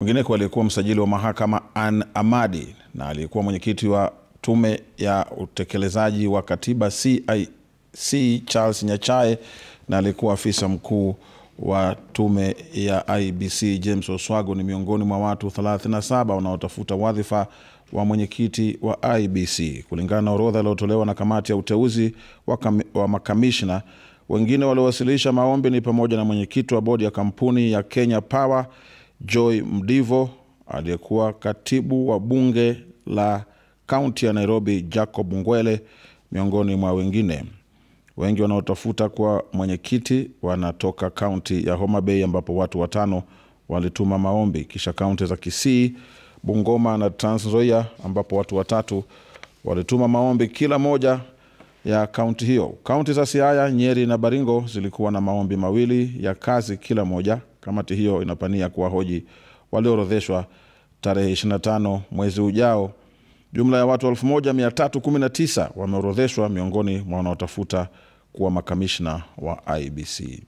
Mwingineko aliyekuwa msajili wa mahakama Ann Amadi na aliyekuwa mwenyekiti wa tume ya utekelezaji wa katiba CIC Charles Nyachae na aliyekuwa afisa mkuu wa tume ya IEBC James Oswago ni miongoni mwa watu 37 wanaotafuta wadhifa wa mwenyekiti wa IEBC kulingana na orodha iliyotolewa na kamati ya uteuzi wa makamishna. Wengine waliowasilisha maombi ni pamoja na mwenyekiti wa bodi ya kampuni ya Kenya Power Joy Mdivo, aliyekuwa katibu wa bunge la kaunti ya Nairobi Jacob Ngwele, miongoni mwa wengine. Wengi wanaotafuta kwa mwenyekiti wanatoka kaunti ya Homa Bay ambapo watu 5 walituma maombi, kisha kaunti za Kisii, Bungoma na Trans Nzoia ambapo watu 3 walituma maombi kila moja ya kaunti hiyo. Kaunti za Siaya, Nyeri na Baringo zilikuwa na maombi 2 ya kazi kila moja. Kamati hiyo inapania kuwahoji walioorodheshwa tarehe 25 mwezi ujao. Jumla ya watu 1319 wameorodheshwa miongoni mwa wanaotafuta kuwa makamishna wa IEBC.